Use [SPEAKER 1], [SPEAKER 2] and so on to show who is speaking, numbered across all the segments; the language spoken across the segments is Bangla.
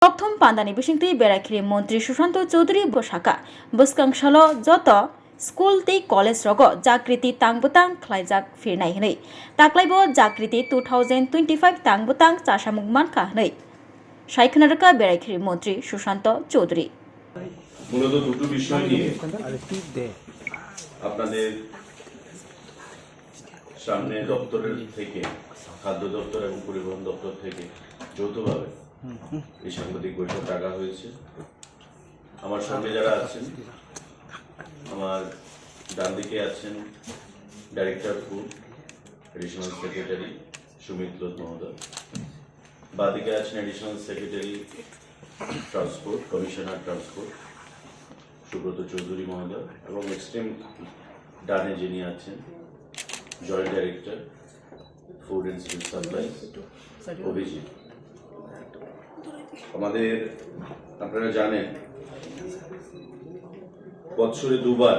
[SPEAKER 1] প্রথম পান্দানি বিশিংতি বেড়াখিরি মন্ত্রী সুশান্ত চৌধুরী বসাকা বসকাংশাল যত স্কুল তে কলেজ রগ জাকৃতি তাংবুতাং খ্লাইজাক ফিরनाय हनै ताक्लाइबो जाकृति 2025 तांबुतां चासामुक मानखा हनै सायखनारका बेरायखिरि मन्त्री सुशाন্ত চৌধুরী।
[SPEAKER 2] মূলত দুটো বিষয় নিয়ে আপনাদের সামনে দপ্তরের থেকে খাদ্য দপ্তর এবং পরিবহন দপ্তর থেকে যৌথভাবে এই সাংবাদিক বৈঠক ডাকা হয়েছে। আমার সঙ্গে যারা আছেন, আমার ডান দিকে আছেন director food additional secretary Sumit Lodh মহোদয়, বাদিকে আছেন additional secretary transport commissioner transport Subrata Chowdhury মহোদয়, এবং এক্সট্রিম ডানে যিনি আছেন joint director food and civil supplies Abhijit. আমাদের আপনারা জানেন বছরে দুবার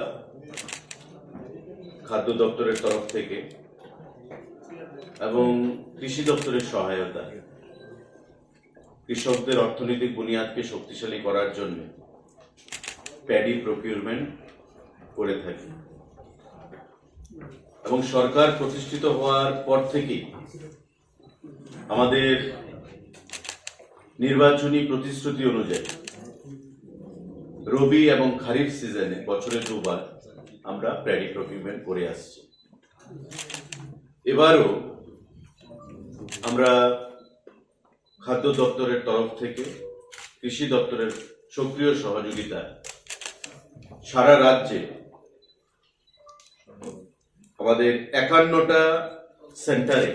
[SPEAKER 2] খাদ্য দপ্তরের তরফ থেকে এবং কৃষি দপ্তরের সহায়তা কৃষকদের অর্থনৈতিক বুনিয়াদকে শক্তিশালী করার জন্য প্যাডি প্রকিউরমেন্ট করে থাকি, এবং সরকার প্রতিষ্ঠিত হওয়ার পর থেকেই আমাদের নির্বাচনী প্রতিশ্রুতি অনুযায়ী রবি এবং খারিফ সিজনে বছরে দুবার আমরা প্যাডি প্রকিউরমেন্ট করে আসছি। এবারও আমরা খাদ্য দপ্তরের তরফ থেকে কৃষি দপ্তরের সক্রিয় সহযোগিতা সারা রাজ্যে আমাদের 51টা সেন্টারে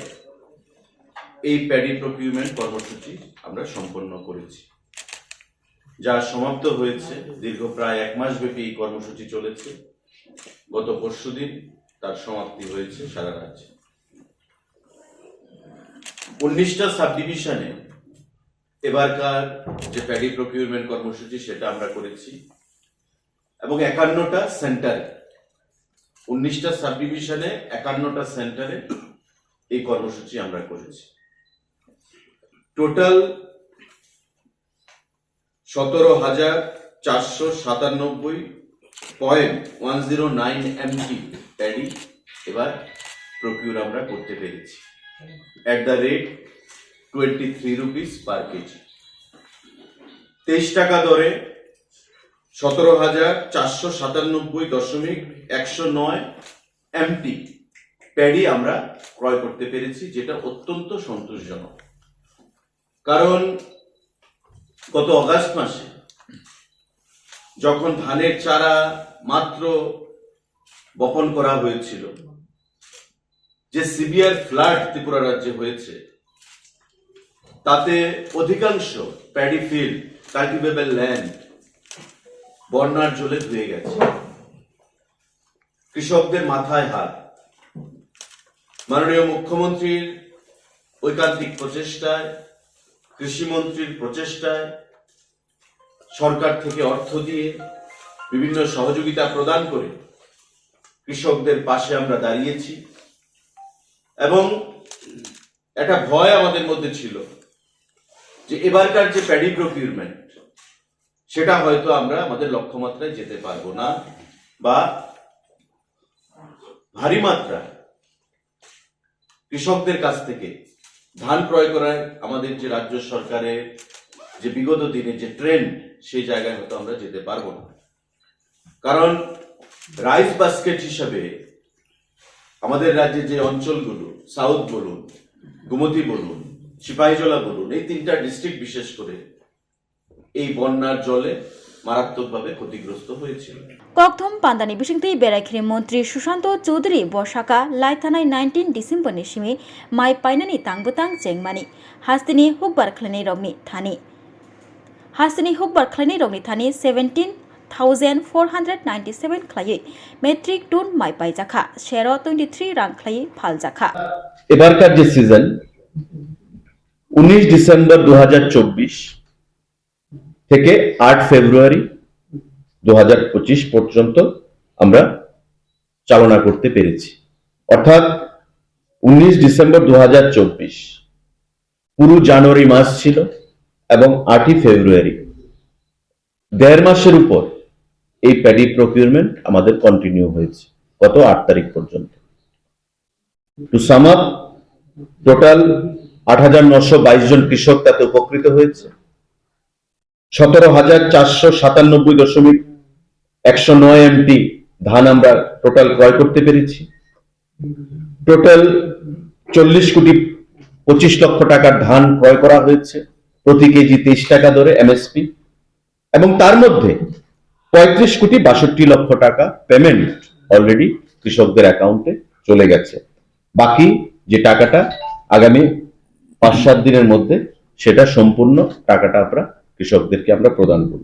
[SPEAKER 2] এই প্যাডি প্রকিউরমেন্ট কর্মসূচি আমরা সম্পন্ন করেছি, যা সমাপ্ত হয়েছে। দীর্ঘ প্রায় 1 মাস ব্যাপী এই কর্মসূচি চলেছে। গত পরশুদিন তার সমাপ্তি হয়েছে সারা রাজ্যে। 19টা সাব ডিভিশনে এবারকার যে প্যাডি প্রকিউরমেন্ট কর্মসূচি সেটা আমরা করেছি, এবং 51টা সেন্টারে 19টা সাব ডিভিশনে 51টা সেন্টারে এই কর্মসূচি আমরা করেছি। টোটাল 17,497.109 MT প্যাডি এবার প্রকিউর আমরা করতে পেরেছি at the rate 23 rupees per KG. 23 টাকা দরে 17,497.109 MT প্যাডি আমরা ক্রয় করতে পেরেছি, যেটা অত্যন্ত সন্তোষজনক। কারণ গত অগাস্ট মাসে যখন ধানের চারা মাত্র বপন করা হয়েছিল, যে সিভিয়ার ফ্লাড ত্রিপুরা রাজ্যে হয়েছে, তাতে অধিকাংশ প্যাডি ফিল্ড কাল্টিভেবল ল্যান্ড বন্যার জলে ধুয়ে গেছে। কৃষকদের মাথায় হাত। মাননীয় মুখ্যমন্ত্রীর ঐকান্তিক প্রচেষ্টায়, কৃষিমন্ত্রীর প্রচেষ্টায়, সরকার থেকে অর্থ দিয়ে বিভিন্ন সহযোগিতা প্রদান করে কৃষকদের পাশে আমরা দাঁড়িয়েছি। এবং একটা ভয় আমাদের মধ্যে ছিল যে এবারকার যে প্যাডি প্রকিউরমেন্ট সেটা হয়তো আমরা আমাদের লক্ষ্যমাত্রায় যেতে পারবো না, বা ভারী মাত্রায় কৃষকদের কাছ থেকে ধান ক্রয় করার আমাদের যে রাজ্য সরকারের যে বিগত দিনে যে ট্রেন্ড, সেই জায়গায় হয়তো আমরা যেতে পারবো না। কারণ রাইস বাস্কেট হিসাবে আমাদের রাজ্যে যে অঞ্চলগুলো, সাউথ বলুন, গোমতী বলুন, সিপাহীজলা বলুন, এই 3টা ডিস্ট্রিক্ট বিশেষ করে এই বন্যার জলে মারাত্মকভাবে ক্ষতিগ্রস্ত হয়েছিল।
[SPEAKER 1] ককথম পান্দানি বিশিংতি বেরাইখিরি মন্ত্রী সুশান্ত চৌধুরী বসাকা লাইথানাই 19 ডিসেম্বरनि सिमी माइ पाइनानि तांबुतां जेंमानि हास्तिनि हुकबार खलायनाय रगनि थानि 17,497 खलायै मेट्रिक टन माइ पाइजाखा शेर 23 रां खलायै फालजाखा।
[SPEAKER 2] এবারকার যে সিজন 19 ডিসেম্বর 2024 থেকে 8 ফেব্রুয়ারি 2025 পর্যন্ত আমরা চালনা করতে পেরেছি। অর্থাৎ 19 ডিসেম্বর 2024 পুরো জানুয়ারি মাস ছিল এবং 8ই ফেব্রুয়ারি 1.5 মাসের উপর এই প্যাডি প্রকিউরমেন্ট আমাদের কন্টিনিউ হয়েছে গত 8 তারিখ পর্যন্ত। টু সাম আপ, টোটাল 8,922 জন কৃষক তাতে উপকৃত হয়েছে। 17,497.109 এমটি ধান আমরা টোটাল ক্রয় করতে পেরেছি। টোটাল 40,25,00,000 টাকার ধান ক্রয় করা হয়েছে, প্রতি কেজি 23 টাকা দরে এমএসপি, এবং তার মধ্যে 35,62,00,000 টাকা পেমেন্ট অলরেডি কৃষকদের অ্যাকাউন্টে চলে গেছে। বাকি যে টাকাটা আগামী 5-7 দিনের মধ্যে সেটা সম্পূর্ণ টাকাটা আমরা কৃষকদেরকে আমরা প্রদান করব।